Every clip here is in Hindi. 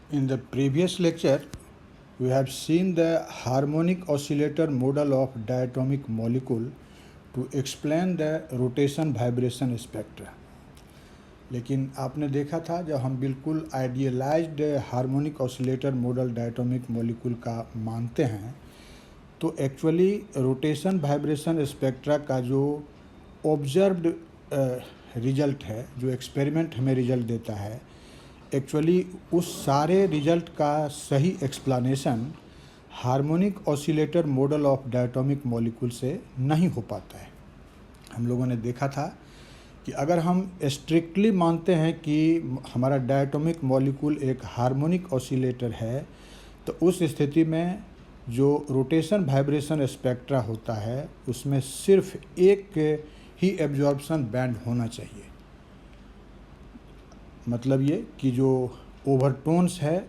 In the previous lecture, we have seen the harmonic oscillator model of diatomic molecule to explain the rotation vibration spectra. लेकिन आपने देखा था जब हम बिल्कुल idealised harmonic oscillator model diatomic molecule का मानते हैं तो एक्चुअली रोटेशन वाइब्रेशन स्पेक्ट्रा का जो ऑब्जर्व्ड रिजल्ट है, जो एक्सपेरिमेंट हमें रिजल्ट देता है, एक्चुअली उस सारे रिजल्ट का सही explanation harmonic oscillator model of diatomic molecule से नहीं हो पाता है। हम लोगों ने देखा था कि अगर हम स्ट्रिक्टली मानते हैं कि हमारा डायटोमिक मॉलिक्यूल एक हार्मोनिक ऑसिलेटर है तो उस स्थिति में जो रोटेशन वाइब्रेशन स्पेक्ट्रा होता है उसमें सिर्फ एक ही एब्जॉर्प्शन बैंड होना चाहिए। मतलब ये कि जो ओवरटोन्स है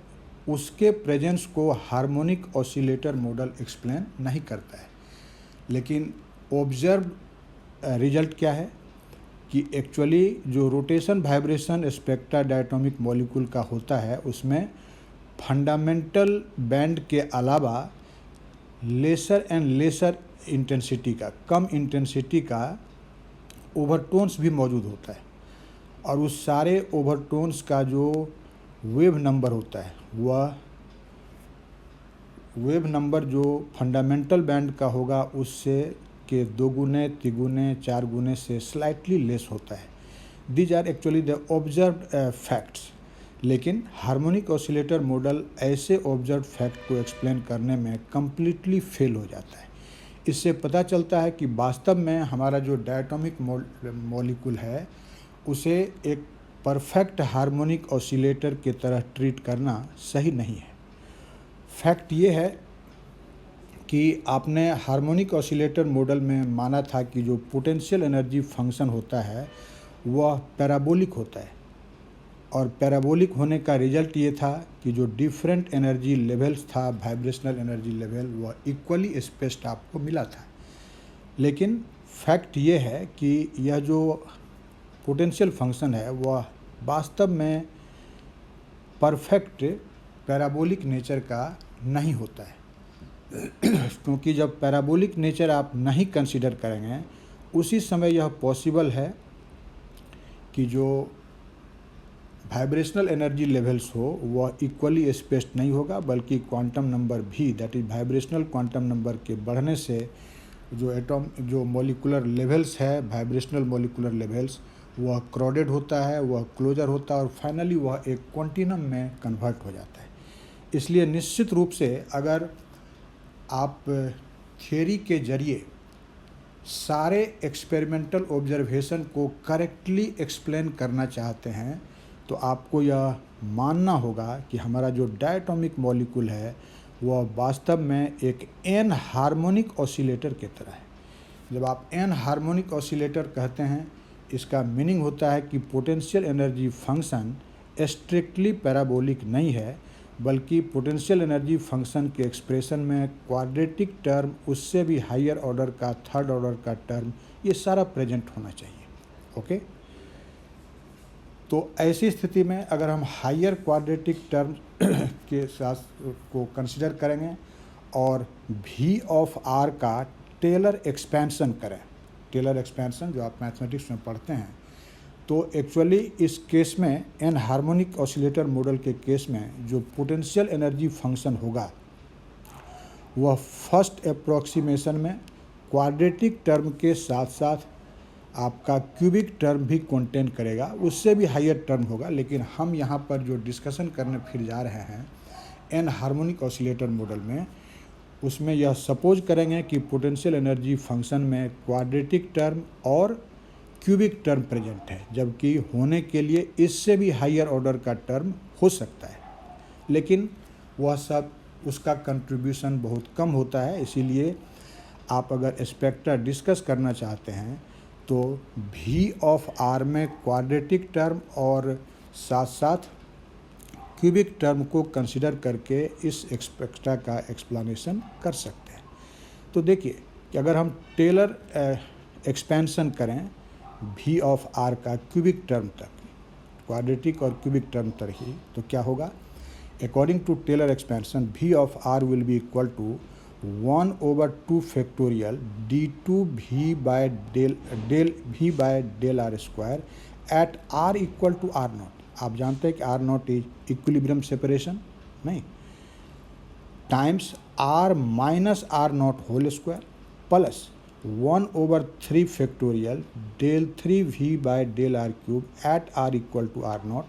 उसके प्रेजेंस को हार्मोनिक ऑसिलेटर मॉडल एक्सप्लेन नहीं करता है। लेकिन ऑब्जर्व रिजल्ट क्या है कि एक्चुअली जो rotation vibration spectra diatomic molecule का होता है उसमें फंडामेंटल बैंड के अलावा लेसर एंड लेसर इंटेंसिटी का, कम इंटेंसिटी का ओवरटोन्स भी मौजूद होता है और उस सारे ओवरटोन्स का जो वेव नंबर होता है वह वेव नंबर जो फंडामेंटल बैंड का होगा उससे के 2 गुने, 3 गुने, 4 गुने से स्लाइटली लेस होता है। These are actually the observed facts. लेकिन हार्मोनिक ऑसिलेटर मॉडल ऐसे ऑब्जर्व्ड फैक्ट को एक्सप्लेन करने में कम्प्लीटली फेल हो जाता है। इससे पता चलता है कि वास्तव में हमारा जो डायटोमिक मॉलिक्यूल है उसे एक परफेक्ट हार्मोनिक ऑसिलेटर की तरह ट्रीट करना सही नहीं है। फैक्ट ये है कि आपने हार्मोनिक ऑसिलेटर मॉडल में माना था कि जो पोटेंशियल एनर्जी फंक्शन होता है वह पैराबोलिक होता है और पैराबोलिक होने का रिजल्ट ये था कि जो डिफरेंट एनर्जी लेवल्स था, वाइब्रेशनल एनर्जी लेवल, वह इक्वली स्पेस्ड आपको मिला था। लेकिन फैक्ट ये है कि यह जो पोटेंशियल फंक्शन है वह वास्तव में परफेक्ट पैराबोलिक नेचर का नहीं होता है क्योंकि जब पैराबोलिक नेचर आप नहीं कंसीडर करेंगे उसी समय यह पॉसिबल है कि जो वाइब्रेशनल एनर्जी लेवल्स हो वह इक्वली स्पेस्ड नहीं होगा, बल्कि क्वांटम नंबर भी, that is vibrational quantum number के बढ़ने से जो मॉलिक्यूलर लेवल्स है, वाइब्रेशनल मॉलिक्यूलर लेवल्स, वह क्राउडेड होता है, वह क्लोजर होता है और फाइनली वह एक क्वांटिनम में कन्वर्ट हो जाता है। इसलिए निश्चित रूप से अगर आप थियोरी के जरिए सारे एक्सपेरिमेंटल ऑब्जर्वेशन को करेक्टली एक्सप्लेन करना चाहते हैं तो आपको यह मानना होगा कि हमारा जो डायटोमिक मॉलिक्यूल है वह वास्तव में एक एन हार्मोनिक ऑसिलेटर की तरह है। जब आप एन हार्मोनिक ऑसिलेटर कहते हैं इसका मीनिंग होता है कि potential energy function strictly parabolic नहीं है, बल्कि पोटेंशियल एनर्जी फंक्शन के एक्सप्रेशन में क्वाड्रेटिक टर्म, उससे भी हायर ऑर्डर का, थर्ड ऑर्डर का टर्म, ये सारा प्रेजेंट होना चाहिए। ओके, तो ऐसी स्थिति में अगर हम हायर क्वाड्रेटिक टर्म के साथ को कंसिडर करेंगे और V ऑफ R का टेलर एक्सपेंशन करें, टेलर एक्सपेंशन जो आप मैथमेटिक्स में पढ़ते हैं, तो एक्चुअली इस केस में एन हार्मोनिक ऑसिलेटर मॉडल के केस में जो पोटेंशियल एनर्जी फंक्शन होगा वह फर्स्ट अप्रॉक्सीमेशन में क्वाड्रेटिक टर्म के साथ साथ आपका क्यूबिक टर्म भी कंटेन करेगा, उससे भी हायर टर्म होगा। लेकिन हम यहाँ पर जो डिस्कशन करने फिर जा रहे हैं एन हार्मोनिक ऑसिलेटर मॉडल में, उसमें यह सपोज करेंगे कि पोटेंशियल एनर्जी फंक्शन में क्वाड्रेटिक टर्म और क्यूबिक टर्म प्रेजेंट है, जबकि होने के लिए इससे भी हायर ऑर्डर का टर्म हो सकता है, लेकिन वह सब उसका कंट्रीब्यूशन बहुत कम होता है। इसीलिए आप अगर स्पेक्ट्रा डिस्कस करना चाहते हैं तो V ऑफ R में क्वाड्रेटिक टर्म और साथ साथ क्यूबिक टर्म को कंसिडर करके इस स्पेक्ट्रा का एक्सप्लेनेशन कर सकते हैं। तो देखिए कि अगर हम टेलर एक्सपेंशन करें V ऑफ R का क्यूबिक टर्म तक, क्वाड्रेटिक और क्यूबिक टर्म तक ही, तो क्या होगा according to Taylor expansion, V of R will be equal to 1/2 factorial d2 V by del R square at R equal to R naught. आप जानते हैं कि R naught is equilibrium separation, नहीं, times R minus R naught whole square plus 1/3 factorial del 3 V by del R cube at R equal to R naught,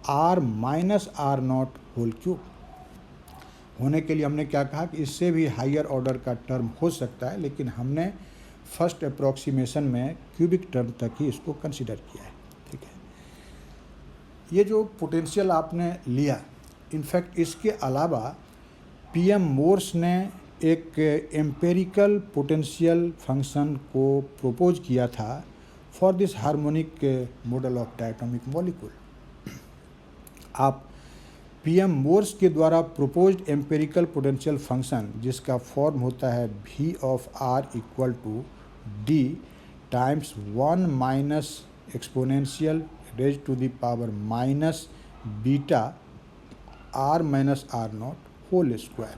R minus R naught whole cube होने के लिए हमने क्या कहा कि इससे भी हायर ऑर्डर का टर्म हो सकता है, लेकिन हमने फर्स्ट अप्रॉक्सीमेशन में क्यूबिक टर्म तक ही इसको कंसीडर किया है। ठीक है, ये जो पोटेंशियल आपने लिया, इनफैक्ट इसके अलावा पीएम मोर्स ने एक एम्पेरिकल पोटेंशियल फंक्शन को प्रपोज किया था for this harmonic model of diatomic molecule. आप पीएम मोर्स के द्वारा प्रोपोज्ड एम्पेरिकल पोटेंशियल फंक्शन, जिसका फॉर्म होता है V of R equal to D times 1 minus exponential raise to the power minus beta R minus R naught whole square,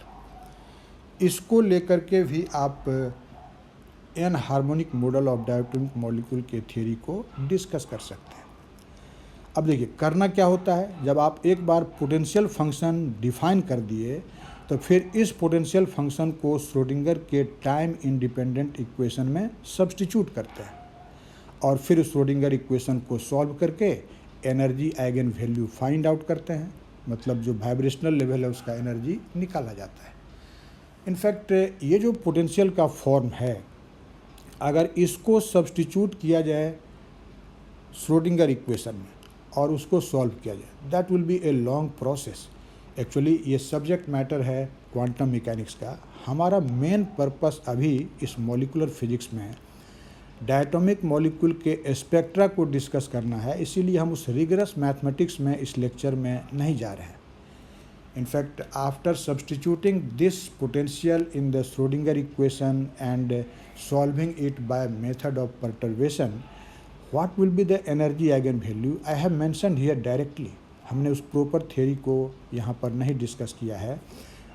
इसको लेकर के भी आप anharmonic model of diatomic molecule के थ्योरी को डिस्कस कर सकते हैं। अब देखिए करना क्या होता है, जब आप एक बार पोटेंशियल फंक्शन डिफाइन कर दिए तो फिर इस पोटेंशियल फंक्शन को श्रोडिंगर के टाइम इंडिपेंडेंट इक्वेशन में सब्स्टिट्यूट करते हैं और फिर उस श्रोडिंगर इक्वेशन को सॉल्व करके energy eigen value find out करते हैं, मतलब जो वाइब्रेशनल लेवल है उसका एनर्जी निकाला जाता है। इनफैक्ट ये जो पोटेंशियल का फॉर्म है, अगर इसको सब्स्टिट्यूट किया जाए श्रोडिंगर इक्वेशन में और उसको सॉल्व किया जाए, that will B a long process. Actually ये सब्जेक्ट मैटर है क्वांटम मैकेनिक्स का। हमारा मेन पर्पस अभी इस मॉलिक्यूलर फिजिक्स में डायटोमिक मॉलिक्यूल के स्पेक्ट्रा को डिस्कस करना है, इसीलिए हम उस रिगरस मैथमेटिक्स में इस लेक्चर में नहीं जा रहे हैं। In fact after substituting this potential in the Schrodinger equation and solving it by method of perturbation, what will be the energy eigen value I have mentioned here directly। हमने उस प्रॉपर थ्योरी को यहाँ पर नहीं डिस्कस किया है,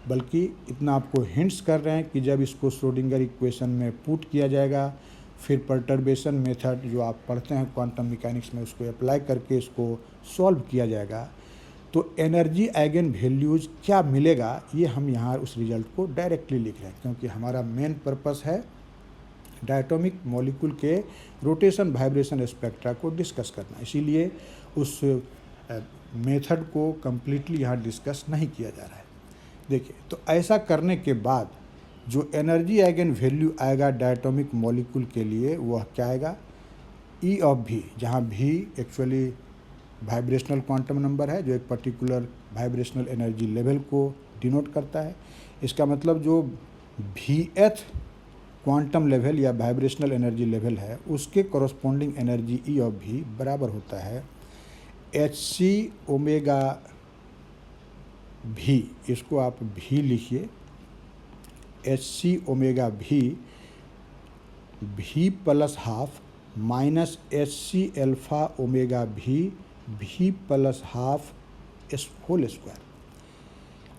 बल्कि इतना आपको हिंट्स कर रहे हैं कि जब इसको श्रोडिंगर इक्वेशन में पुट किया जाएगा, फिर परटर्बेशन मेथड जो आप पढ़ते हैं क्वांटम मैकेनिक्स में, उसको अप्लाई करके इसको सॉल्व किया जाएगा, तो एनर्जी आइगन वैल्यूज क्या मिलेगा, ये हम यहाँ उस रिजल्ट को डायरेक्टली लिख रहे हैं, क्योंकि हमारा मेन पर्पस है डायटोमिक मॉलिक्यूल के रोटेशन वाइब्रेशन स्पेक्ट्रा को डिस्कस करना, इसीलिए उस मेथड को कम्प्लीटली यहाँ डिस्कस नहीं किया जा रहा है। देखिए, तो ऐसा करने के बाद जो एनर्जी आइगन वैल्यू आएगा डायटोमिक मॉलिक्यूल के लिए, वह क्या आएगा, E ऑफ V, जहाँ V actually vibrational quantum number है जो एक पर्टिकुलर वाइब्रेशनल एनर्जी लेवल को डिनोट करता है। इसका मतलब जो Vth क्वांटम लेवल या वाइब्रेशनल एनर्जी लेवल है, उसके corresponding energy E of V बराबर होता है Hc ओमेगा V, इसको आप V लिखिए, Hc omega V plus half minus Hc alpha omega V plus half whole square.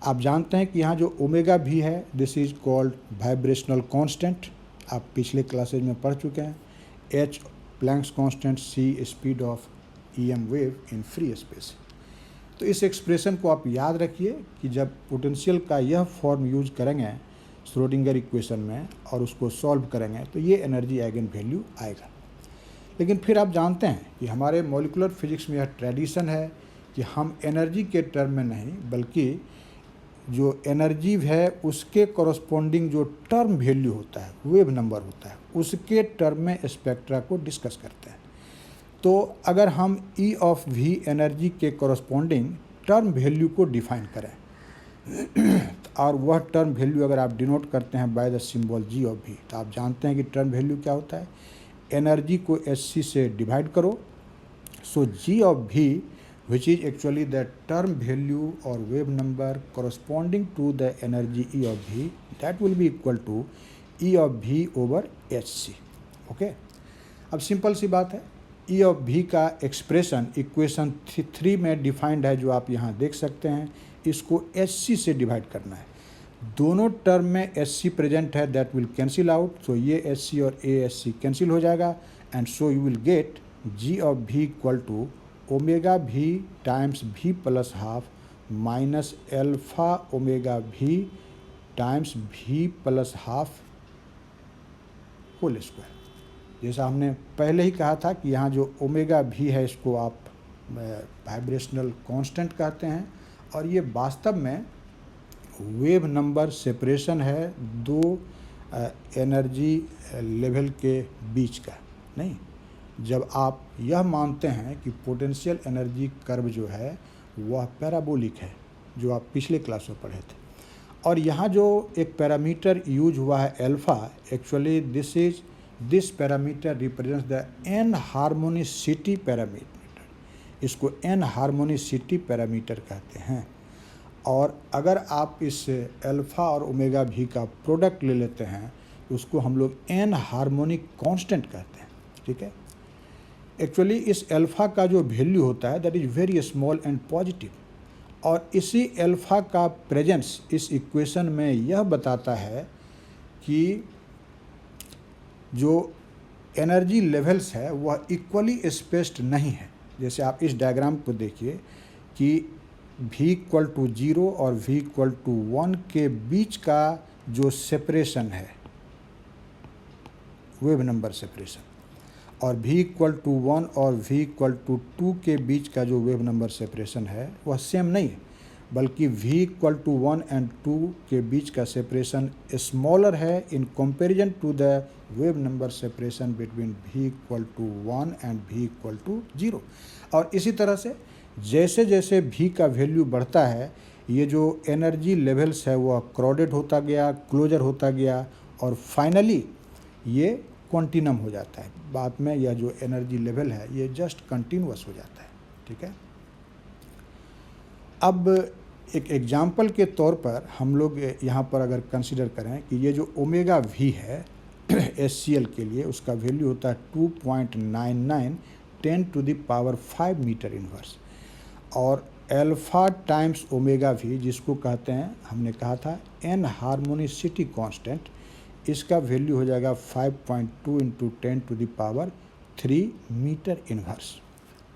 आप जानते हैं कि यहाँ जो ओमेगा V है, this is called vibrational constant, आप पिछले क्लासेज में पढ़ चुके हैं। H Planck's constant, C speed of EM wave in free space. तो इस एक्सप्रेशन को आप याद रखिए कि जब पोटेंशियल का यह फॉर्म यूज करेंगे श्रोडिंगर इक्वेशन में और उसको सॉल्व करेंगे, तो ये एनर्जी आइगन वैल्यू आएगा। लेकिन फिर आप जानते हैं कि हमारे मॉलिक्यूलर फिजिक्स में यह ट्रेडिशन है कि हम एनर्जी के टर्म में नहीं, बल्कि जो एनर्जी है उसके कॉरस्पॉन्डिंग जो टर्म वैल्यू होता है, वेव नंबर होता है, उसके टर्म में स्पेक्ट्रा को डिस्कस करते हैं। तो अगर हम E ऑफ V एनर्जी के कॉरस्पॉन्डिंग टर्म वैल्यू को डिफाइन करें और वह टर्म वैल्यू अगर आप डिनोट करते हैं by the symbol G of V, तो आप जानते हैं कि टर्म वैल्यू क्या होता है, एनर्जी को Hc से डिवाइड करो। सो G of V which is actually the term value or wave number corresponding to the energy E of V, that will be equal to E of V over Hc। Okay, अब सिंपल सी बात है, ई ऑफ भी का एक्सप्रेशन इक्वेशन 3 में डिफाइंड है, जो आप यहाँ देख सकते हैं। इसको एच सी से डिवाइड करना है। दोनों टर्म में एच सी प्रेजेंट है, दैट विल कैंसिल आउट। सो ये एच सी और ए एच सी कैंसिल हो जाएगा, and so you will get G of v equal to omega v times v plus half minus alpha omega v times v plus half whole square. जैसा हमने पहले ही कहा था कि यहाँ जो ओमेगा भी है इसको आप वाइब्रेशनल कांस्टेंट कहते हैं, और ये वास्तव में वेव नंबर सेपरेशन है दो एनर्जी लेवल के बीच का। नहीं, जब आप यह मानते हैं कि पोटेंशियल एनर्जी कर्व जो है वह पैराबोलिक है, जो आप पिछले क्लास में पढ़े थे, और यहाँ जो एक पैरामीटर यूज हुआ है alpha, actually this parameter represents the anharmonicity parameter. इसको एन हार्मोनिसिटी पैरामीटर कहते हैं। और अगर आप इस अल्फा और ओमेगा भी का प्रोडक्ट ले लेते हैं, उसको हम लोग एन हार्मोनिक कांस्टेंट कहते हैं। ठीक है, एक्चुअली इस अल्फा का जो वैल्यू होता है that is very small and positive, और इसी अल्फा का प्रेजेंस इस इक्वेशन में यह बताता है कि जो एनर्जी लेवल्स है वह इक्वली स्पेस्ड नहीं है। जैसे आप इस डायग्राम को देखिए कि v इक्वल टू 0 और v इक्वल टू 1 के बीच का जो सेपरेशन है, वेव नंबर सेपरेशन, और v इक्वल टू 1 और v इक्वल टू 2 के बीच का जो वेव नंबर सेपरेशन है वह सेम नहीं है, बल्कि v इक्वल टू 1 एंड 2 के बीच का सेपरेशन स्मॉलर है in comparison to the wave number separation between v equal to 1 and v equal to 0। और इसी तरह से जैसे जैसे v का वैल्यू बढ़ता है, ये जो एनर्जी लेवल्स है वह क्राउडेड होता गया, क्लोजर होता गया, और फाइनली ये कॉन्टिनम हो जाता है। बाद में यह जो एनर्जी लेवल है ये जस्ट कंटिन्यूअस हो जाता है। ठीक है, अब एक एग्जाम्पल के तौर पर हम लोग यहाँ पर अगर कंसिडर करें कि ये जो ओमेगा वी है HCl के लिए, उसका वैल्यू होता है 2.99 10 to the power 5 metre inverse, और अल्फा टाइम्स ओमेगा वी जिसको कहते हैं, हमने कहा था एन हार्मोनिसिटी कांस्टेंट, इसका वैल्यू हो जाएगा 5.2 into 10 to the power 3 metre inverse.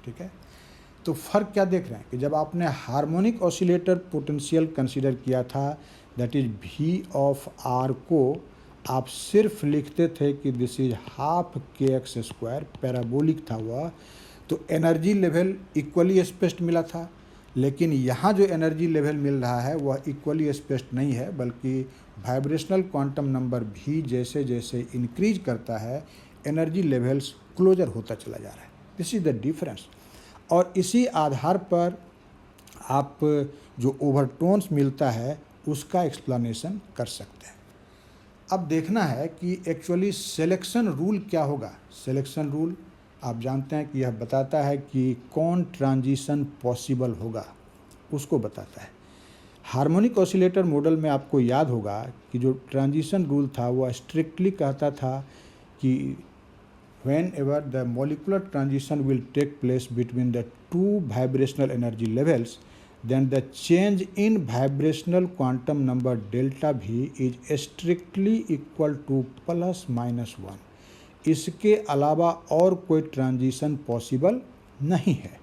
ठीक है, तो फ़र्क क्या देख रहे हैं कि जब आपने हार्मोनिक ऑसिलेटर पोटेंशियल कंसीडर किया था, दैट इज भी ऑफ आर को आप सिर्फ लिखते थे कि दिस इज हाफ के एक्स स्क्वायर, पैराबोलिक था वह, तो एनर्जी लेवल इक्वली स्पेस्ड मिला था। लेकिन यहाँ जो एनर्जी लेवल मिल रहा है वह इक्वली स्पेस्ड नहीं है, बल्कि वाइब्रेशनल क्वांटम नंबर भी जैसे जैसे इंक्रीज करता है, एनर्जी लेवल्स क्लोजर होता चला जा रहा है। This is the difference. और इसी आधार पर आप जो ओवरटोन्स मिलता है उसका एक्सप्लेनेशन कर सकते हैं। अब देखना है कि एक्चुअली सिलेक्शन रूल क्या होगा। सिलेक्शन रूल आप जानते हैं कि यह बताता है कि कौन ट्रांजिशन पॉसिबल होगा, उसको बताता है। हार्मोनिक ऑसिलेटर मॉडल में आपको याद होगा कि जो ट्रांजिशन रूल था वह स्ट्रिक्टली कहता था कि whenever the molecular transition will take place between the two vibrational energy levels, then the change in vibrational quantum number delta V is strictly equal to plus minus 1। इसके अलावा और कोई ट्रांजिशन पॉसिबल नहीं है।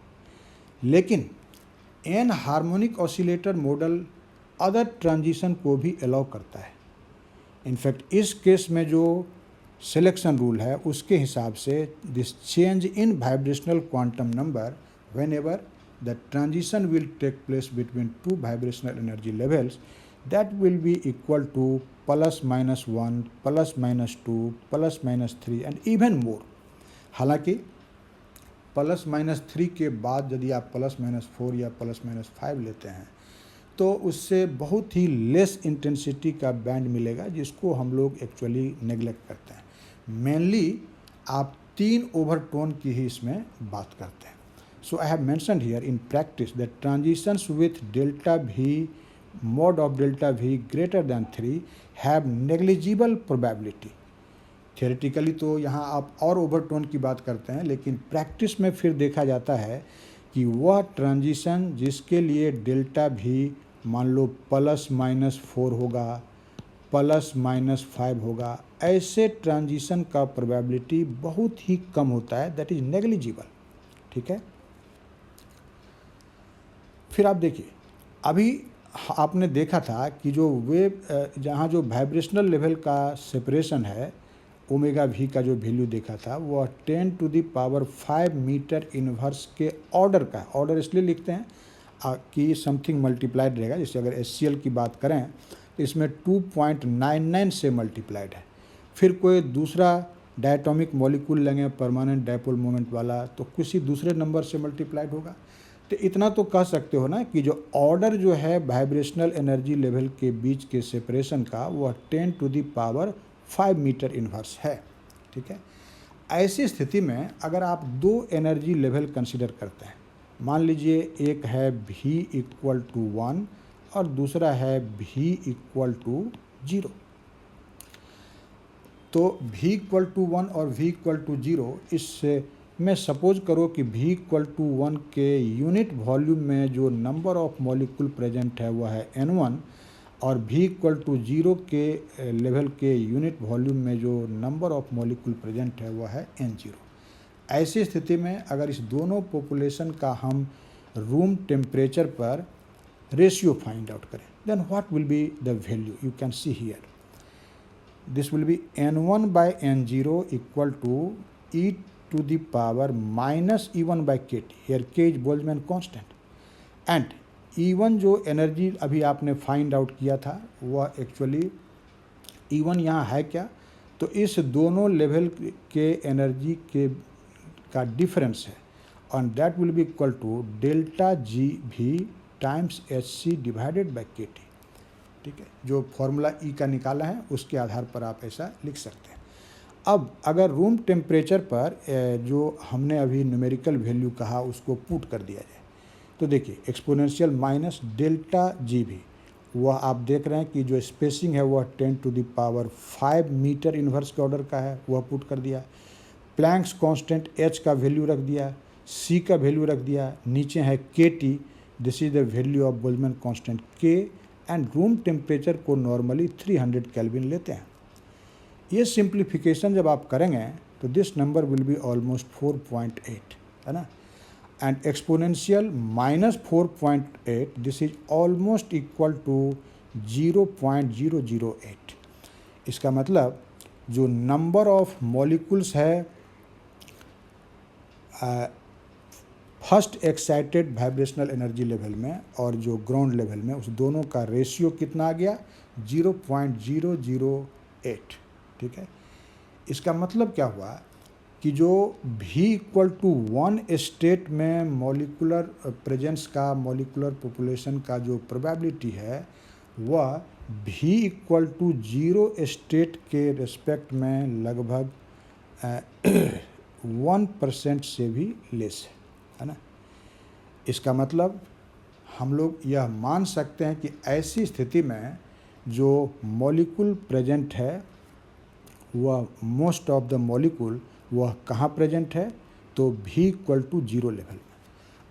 लेकिन anharmonic oscillator model other transition को भी अलाउ करता है। इनफैक्ट इस केस में जो सिलेक्शन रूल है उसके हिसाब से this change in vibrational quantum number whenever the transition will take place between two vibrational energy levels, that will be equal to plus minus 1 plus minus 2 plus minus 3 and even more. हालांकि प्लस माइनस 3 के बाद यदि आप प्लस माइनस 4 या प्लस माइनस 5 लेते हैं तो उससे बहुत ही लेस इंटेंसिटी का बैंड मिलेगा, जिसको हम लोग एक्चुअली नेग्लेक्ट करते हैं। मेनली आप 3 ओवरटोन की ही इसमें बात करते हैं। So I have mentioned here in practice that transitions with delta भी mod of delta V greater than 3 have negligible probability। Theoretically तो यहाँ आप और ओवरटोन की बात करते हैं, लेकिन प्रैक्टिस में फिर देखा जाता है कि वह ट्रांजिशन जिसके लिए डेल्टा भी मान लो ±4 होगा, ±5 होगा, ऐसे ट्रांजिशन का प्रोबेबिलिटी बहुत ही कम होता है, दैट इज नेग्लिजिबल। ठीक है। फिर आप देखिए, अभी आपने देखा था कि जो वेव जहाँ जो वाइब्रेशनल लेवल का सेपरेशन है, ओमेगा वी का जो वैल्यू देखा था वह 10⁵ मीटर इनवर्स के ऑर्डर का, ऑर्डर इसलिए लिखते हैं कि समथिंग मल्टीप्लाइड रहेगा। जैसे अगर HCl की बात करें तो इसमें 2.99 से मल्टीप्लाइड है। फिर कोई दूसरा डायटोमिक मॉलिक्यूल लेंगे परमानेंट डायपोल मोमेंट वाला, तो किसी दूसरे नंबर से मल्टीप्लाइड होगा। तो इतना तो कह सकते हो ना कि जो ऑर्डर जो है वाइब्रेशनल एनर्जी लेवल के बीच के सेपरेशन का वह 10⁵ मीटर इनवर्स है। ठीक है। ऐसी स्थिति में अगर आप दो एनर्जी लेवल कंसिडर करते हैं, मान लीजिए एक है V = 1 और दूसरा है V = 0, तो V = 1 और V = 0, इससे मैं सपोज करो कि V = 1 के यूनिट वॉल्यूम में जो नंबर ऑफ मॉलिक्यूल प्रेजेंट है वह है N1 और V = 0 के लेवल के यूनिट वॉल्यूम में जो नंबर ऑफ मॉलिक्यूल प्रेजेंट है वह है N0। ऐसी स्थिति में अगर इस दोनों पॉपुलेशन का हम रूम टेम्परेचर पर रेशियो फाइंड आउट करें, then what will be the value, you can see here, this will be N1/N0 = e⁻⁻E1/kT, here k is Boltzmann constant, and E1 जो एनर्जी अभी आपने फाइंड आउट किया था वह एक्चुअली E1 यहाँ है क्या, तो इस दोनों लेवल के एनर्जी के का डिफरेंस है, और that will be equal to ΔGV times HC divided by KT। ठीक है, जो फॉर्मूला E का निकाला है उसके आधार पर आप ऐसा लिख सकते हैं। अब अगर रूम टेम्परेचर पर जो हमने अभी न्यूमेरिकल वैल्यू कहा उसको पुट कर दिया जाए, तो देखिए एक्सपोनेंशियल -ΔGV, वह आप देख रहे हैं कि जो स्पेसिंग है वह 10⁵ मीटर इनवर्स के ऑर्डर का है, वह पुट कर दिया। प्लैंक्स कांस्टेंट H का वैल्यू रख दिया, C का वैल्यू रख दिया, नीचे है KT, this is the value of Boltzmann constant K, and room temperature को नॉर्मली 300 केल्विन लेते हैं। ये सिंप्लीफिकेशन जब आप करेंगे तो this number will be almost 4.8, है ना, and exponential -4.8, this is almost equal to 0.008। इसका मतलब जो नंबर ऑफ मॉलिक्यूल्स है first excited vibrational energy level में और जो ग्राउंड लेवल में, उस दोनों का रेशियो कितना आ गया, 0.008। ठीक है। इसका मतलब क्या हुआ कि जो V = 1 स्टेट में मॉलिकुलर प्रेजेंस का, मॉलिकुलर पॉपुलेशन का जो प्रोबेबिलिटी है वह V = 0 स्टेट के रेस्पेक्ट में लगभग 1% से भी लेस है ना। इसका मतलब हम लोग यह मान सकते हैं कि ऐसी स्थिति में जो मॉलिक्यूल प्रेजेंट है वह मोस्ट ऑफ द मॉलिक्यूल वह कहाँ प्रेजेंट है, तो V = 0 लेवल में,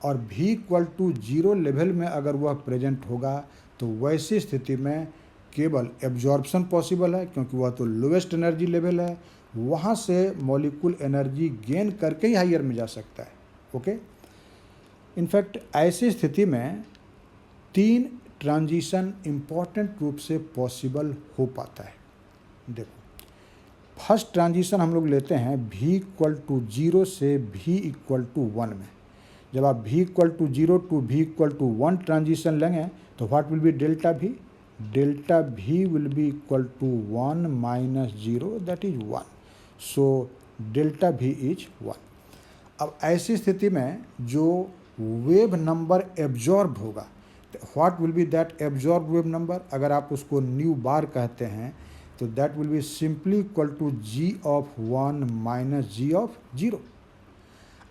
और V = 0 लेवल में अगर वह प्रेजेंट होगा तो वैसी स्थिति में केवल एब्जॉर्प्शन पॉसिबल है, क्योंकि वह तो लोवेस्ट एनर्जी लेवल है, वहाँ से मॉलिक्यूल एनर्जी गेन करके ही हायर में जा सकता है। ओके। इनफैक्ट ऐसी स्थिति में 3 ट्रांजिशन इम्पॉर्टेंट रूप से पॉसिबल हो पाता है। देखो, फर्स्ट ट्रांजिशन हम लोग लेते हैं V = 0 से V = 1 में। जब आप V = 0 टू V = 1 ट्रांजिशन लेंगे तो what will be ΔV, ΔV will be equal to 1 - 0, that is 1, so ΔV is 1। अब ऐसी स्थिति में जो वेव नंबर एब्जॉर्ब होगा, what will be that absorb wave number, अगर आप उसको न्यू बार कहते हैं तो that will be simply equal to G(1 - G(0),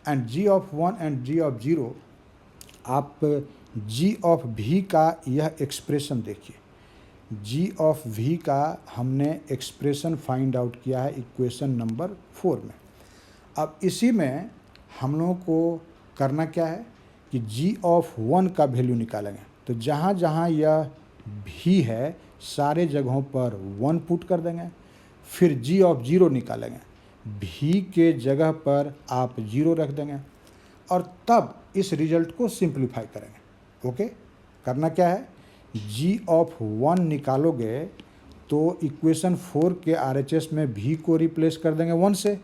and G(1 and G(0), आप G(V) का यह एक्सप्रेशन देखिए, जी ऑफ वी का हमने एक्सप्रेशन फाइंड आउट किया है इक्वेशन नंबर 4 में। अब इसी में हम लोगों को करना क्या है कि जी ऑफ 1 का वैल्यू निकालेंगे। तो जहाँ जहाँ यह भी है सारे जगहों पर 1 पुट कर देंगे। फिर जी ऑफ 0 निकालेंगे, भी के जगह पर आप 0 रख देंगे और तब इस रिजल्ट को सिंप्लीफाई करेंगे। ओके, करना क्या है, जी ऑफ 1 निकालोगे तो इक्वेशन 4 के RHS में भी को रिप्लेस कर देंगे 1 से,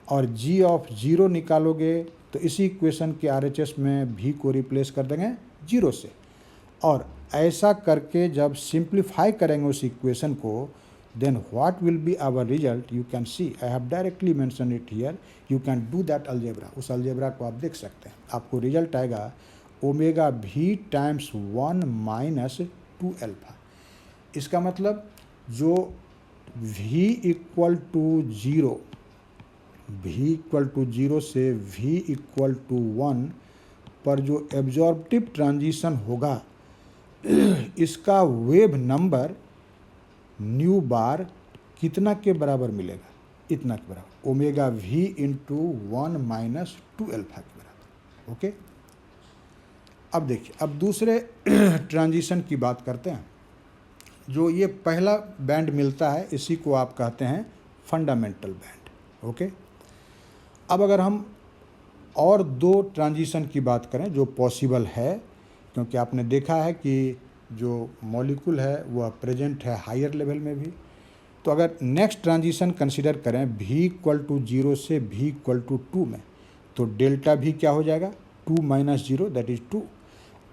और जी ऑफ 0 निकालोगे तो इसी इक्वेशन के RHS में भी को रिप्लेस कर देंगे 0 से। और ऐसा करके जब सिंप्लीफाई करेंगे उस इक्वेशन को, then what will be our result you can see, I have directly mentioned it here, you can do that algebra। उस algebra को आप देख सकते हैं। आपको रिजल्ट आएगा omega v times 1 minus 2 alpha. इसका मतलब जो v equal to 0, v equal to 0 से v इक्वल टू 1 पर जो एब्जॉर्प्टिव ट्रांजिशन होगा इसका वेव नंबर न्यू बार कितना के बराबर मिलेगा, इतना के बराबर, omega v into 1 minus 2 alpha के बराबर। ओके, अब देखिए, अब दूसरे ट्रांजिशन की बात करते हैं। जो ये पहला बैंड मिलता है इसी को आप कहते हैं फंडामेंटल बैंड। ओके, अब अगर हम और दो ट्रांजिशन की बात करें जो पॉसिबल है, क्योंकि आपने देखा है कि जो मॉलिक्यूल है वह प्रेजेंट है हायर लेवल में भी, तो अगर नेक्स्ट ट्रांजिशन कंसीडर करें v इक्वल टू 0 से v इक्वल टू 2 में, तो डेल्टा भी क्या हो जाएगा, 2 माइनस 0 दैट इज 2,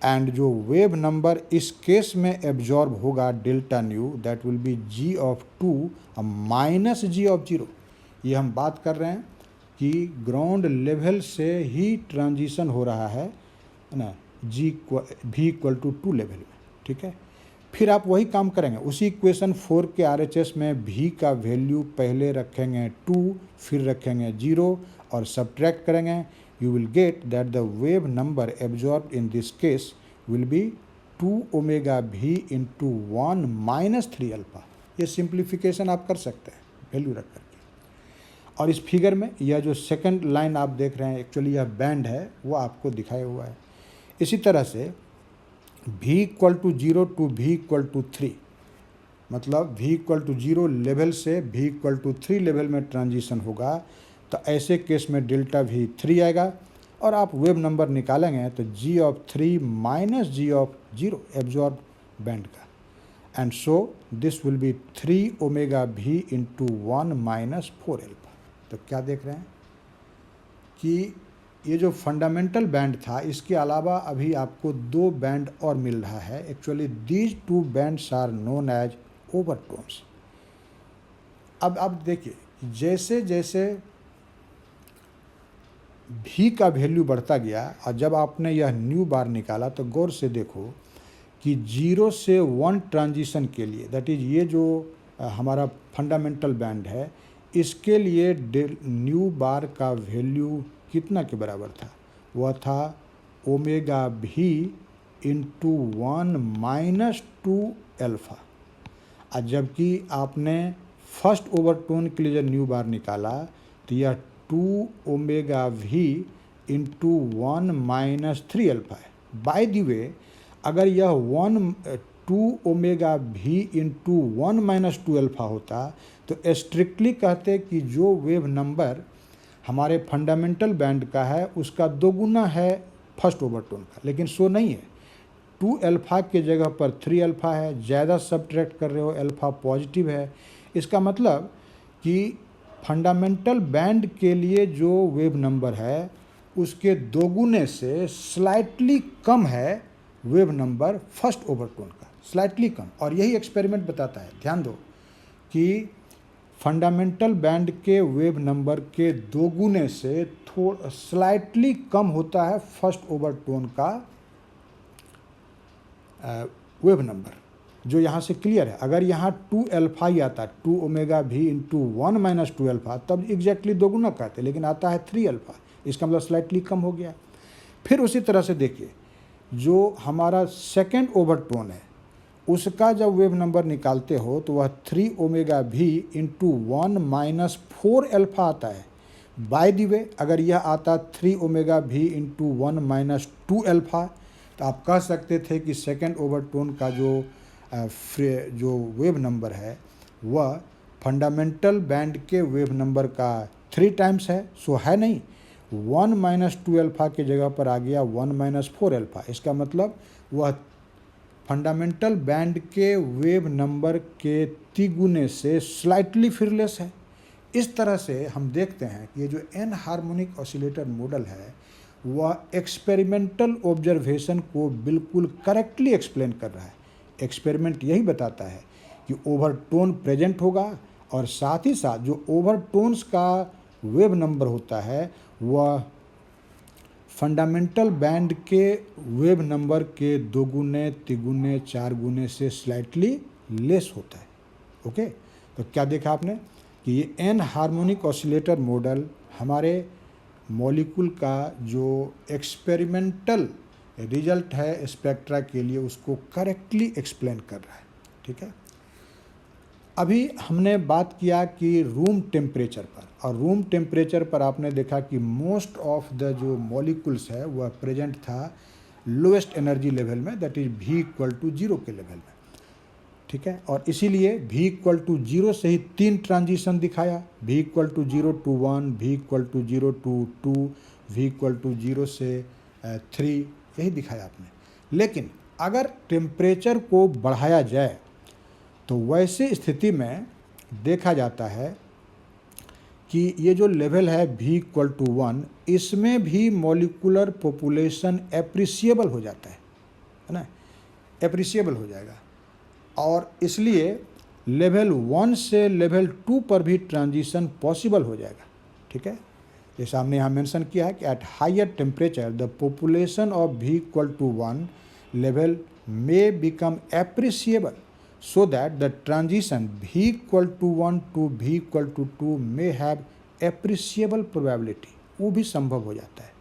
एंड जो वेव नंबर इस केस में एब्जॉर्ब होगा delta knew that will B g of 2 minus g of 0। ये हम बात कर रहे हैं कि ग्राउंड लेवल से ही ट्रांजिशन हो रहा है ना, v इक्वल टू 2 लेवल में। ठीक है, फिर आप वही काम करेंगे, उसी इक्वेशन 4 के RHS में v का वैल्यू पहले रखेंगे 2, फिर रखेंगे 0 और सब्ट्रैक्ट करेंगे। You will get that the wave number absorb in this case will be 2 omega v into 1 minus 3 alpha. ये सिंप्लीफिकेशन आप कर सकते हैं वैल्यू रख करके। और इस फिगर में यह जो सेकंड लाइन आप देख रहे हैं एक्चुअली यह बैंड है, वो आपको दिखाया हुआ है। इसी तरह से v equal to 0 to v equal to 3, मतलब v इक्वल टू 0 लेवल से v इक्वल टू 3 लेवल में ट्रांजिशन होगा, तो ऐसे केस में डेल्टा v 3 आएगा और आप वेव नंबर निकालेंगे तो g of 3 minus g of 0 absorb band का, and so this will be 3 omega v into 1 minus 4 alpha. तो क्या देख रहे हैं कि ये जो फंडामेंटल बैंड था इसके अलावा अभी आपको दो बैंड और मिल रहा है। Actually these two bands are known as overtones. अब आप देखिए जैसे जैसे भी का वैल्यू बढ़ता गया और जब आपने यह न्यू बार निकाला तो गौर से देखो कि 0 से 1 ट्रांजिशन के लिए, दैट इज ये जो हमारा फंडामेंटल बैंड है, इसके लिए न्यू बार का वैल्यू कितना के बराबर था, वह था ओमेगा भी इंटू 1 माइनस 2 अल्फा। और जबकि आपने फर्स्ट ओवरटोन के लिए जब न्यू बार निकाला तो यह 2 ओमेगा भी इंटू 1 माइनस 3 अल्फा है। बाय द वे, अगर यह 2 ओमेगा भी इंटू 1 माइनस 2 अल्फा होता तो स्ट्रिक्टली कहते कि जो वेव नंबर हमारे फंडामेंटल बैंड का है उसका दोगुना है फर्स्ट ओवरटोन का, लेकिन सो नहीं है। 2 अल्फा के जगह पर 3 अल्फा है, ज़्यादा सब्ट्रैक्ट कर रहे हो, अल्फा पॉजिटिव है। इसका मतलब कि फंडामेंटल बैंड के लिए जो वेव नंबर है उसके दोगुने से स्लाइटली कम है वेव नंबर फर्स्ट ओवरटोन का, स्लाइटली कम। और यही एक्सपेरिमेंट बताता है, ध्यान दो कि फंडामेंटल बैंड के वेव नंबर के दोगुने से थोड़ा स्लाइटली कम होता है फर्स्ट ओवरटोन का वेव नंबर, जो यहाँ से क्लियर है। अगर यहाँ 2 अल्फा ही आता, 2 ओमेगा भी इंटू 1 माइनस 2 अल्फा, तब एग्जैक्टली दोगुना कहते, लेकिन आता है 3 अल्फा, इसका मतलब स्लाइटली कम हो गया। फिर उसी तरह से देखिए जो हमारा सेकेंड ओवरटोन है उसका जब वेव नंबर निकालते हो तो वह 3 ओमेगा भी इंटू 1 माइनस 4 अल्फा आता है। बाय द वे अगर यह आता 3 ओमेगा भी इंटू 1 माइनस 2 अल्फा तो आप कह सकते थे कि सेकेंड ओवरटोन का जो वेव नंबर है वह फंडामेंटल बैंड के वेव नंबर का 3 टाइम्स है। सो है नहीं, 1 माइनस 2 अल्फा की जगह पर आ गया 1 माइनस 4 अल्फा। इसका मतलब वह फंडामेंटल बैंड के वेव नंबर के तिगुने से स्लाइटली फिरलेस है। इस तरह से हम देखते हैं कि ये जो एन हार्मोनिक ऑसिलेटर मॉडल है वह एक्सपेरिमेंटल ऑब्जर्वेशन को बिल्कुल करेक्टली एक्सप्लेन कर रहा है। एक्सपेरिमेंट यही बताता है कि ओवरटोन प्रेजेंट होगा और साथ ही साथ जो ओवरटोन्स का वेव नंबर होता है वह फंडामेंटल बैंड के वेव नंबर के 2 गुने, 3 गुने, 4 गुने से स्लाइटली लेस होता है। ओके, तो क्या देखा आपने कि ये एन हार्मोनिक ऑसिलेटर मॉडल हमारे मॉलिक्यूल का जो एक्सपेरिमेंटल रिजल्ट है स्पेक्ट्रा के लिए उसको करेक्टली एक्सप्लेन कर रहा है। ठीक है, अभी हमने बात किया कि रूम टेम्परेचर पर, और रूम टेम्परेचर पर आपने देखा कि मोस्ट ऑफ द जो मॉलिक्यूल्स है वह प्रेजेंट था लोएस्ट एनर्जी लेवल में, that is V equal to 0 के लेवल में। ठीक है, और इसीलिए V इक्वल टू 0 से ही 3 ट्रांजिशन दिखाया, V equal to 0 to 1, V equal to 0 to 2, V equal to 0 से 3, यही दिखाया आपने। लेकिन अगर टेम्परेचर को बढ़ाया जाए तो वैसे स्थिति में देखा जाता है कि ये जो लेवल है V इक्वल टू 1, इसमें भी मॉलिक्यूलर पॉपुलेशन एप्रिसिएबल हो जाता है ना, एप्रिसिएबल हो जाएगा। और इसलिए लेवल 1 से लेवल 2 पर भी ट्रांजिशन पॉसिबल हो जाएगा। ठीक है, जैसे हमने यहाँ मेंशन किया है कि at higher temperature the population of V equal to 1 level may become appreciable so that the transition V equal to 1 to V equal to 2 may have appreciable probability, वो भी संभव हो जाता है।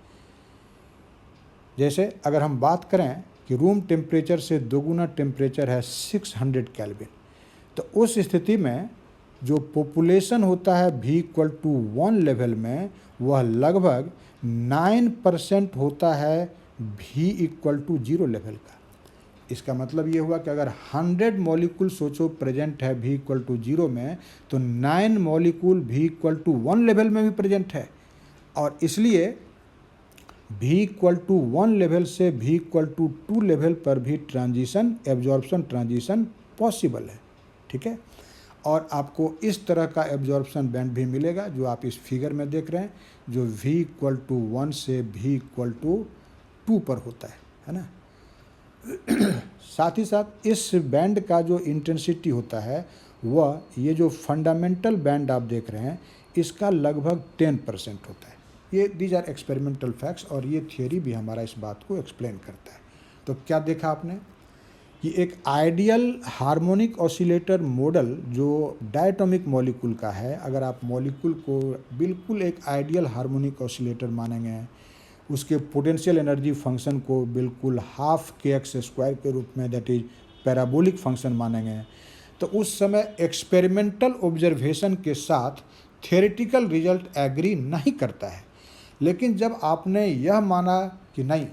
जैसे अगर हम बात करें कि रूम टेम्परेचर से 2 गुना टेम्परेचर है 600 केल्विन, तो उस स्थिति में जो पॉपुलेशन होता है V इक्वल टू 1 लेवल में वह लगभग 9% होता है V इक्वल टू 0 लेवल का। इसका मतलब ये हुआ कि अगर 100 मॉलिक्यूल सोचो प्रेजेंट है V इक्वल टू 0 में, तो 9 molecule V equal to 1 level में भी प्रेजेंट है, और इसलिए V इक्वल टू 1 लेवल से V इक्वल टू 2 लेवल पर भी ट्रांजिशन, एब्जॉर्प्शन ट्रांजिशन पॉसिबल है। ठीक है, और आपको इस तरह का एब्जॉर्प्शन बैंड भी मिलेगा जो आप इस फिगर में देख रहे हैं, जो V इक्वल टू 1 से V इक्वल टू 2 पर होता है ना। साथ ही साथ इस बैंड का जो इंटेंसिटी होता है वह ये जो फंडामेंटल बैंड आप देख रहे हैं इसका लगभग 10% होता है। ये दीज आर एक्सपेरिमेंटल फैक्ट्स, और ये थियोरी भी हमारा इस बात को एक्सप्लेन करता है। तो क्या देखा आपने कि एक आइडियल हार्मोनिक ऑसिलेटर मॉडल जो डायटोमिक मॉलिक्यूल का है, अगर आप मॉलिक्यूल को बिल्कुल एक आइडियल हार्मोनिक ऑसिलेटर मानेंगे, उसके पोटेंशियल एनर्जी फंक्शन को बिल्कुल हाफ kx² के रूप में, दैट इज पैराबोलिक फंक्शन मानेंगे, तो उस समय एक्सपेरिमेंटल ऑब्जर्वेशन के साथ थियोरेटिकल रिजल्ट एग्री नहीं करता है। लेकिन जब आपने यह माना कि नहीं,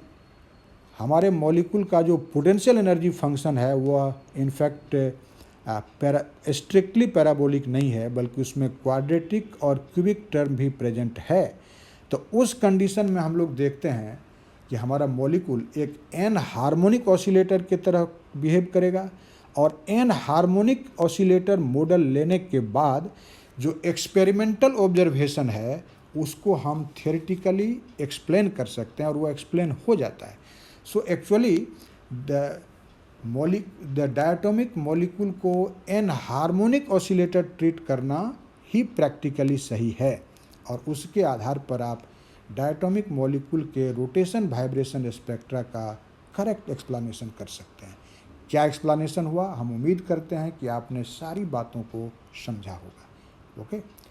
हमारे मॉलिक्यूल का जो पोटेंशियल एनर्जी फंक्शन है वह इनफैक्ट स्ट्रिक्टली पैराबोलिक नहीं है, बल्कि उसमें क्वाड्रेटिक और क्यूबिक टर्म भी प्रेजेंट है, तो उस कंडीशन में हम लोग देखते हैं कि हमारा मॉलिक्यूल एक एन हार्मोनिक ऑसिलेटर की तरह बिहेव करेगा, और एन हार्मोनिक ऑसिलेटर मॉडल लेने के बाद जो एक्सपेरिमेंटल ऑब्जर्वेशन है उसको हम थियोरेटिकली एक्सप्लेन कर सकते हैं, और वो एक्सप्लेन हो जाता है। So actually the diatomic molecule को एन हार्मोनिक ऑसिलेटर ट्रीट करना ही प्रैक्टिकली सही है, और उसके आधार पर आप डायटोमिक मॉलिक्यूल के रोटेशन वाइब्रेशन स्पेक्ट्रा का करेक्ट एक्सप्लेनेशन कर सकते हैं। क्या एक्सप्लेनेशन हुआ, हम उम्मीद करते हैं कि आपने सारी बातों को समझा होगा। ओके।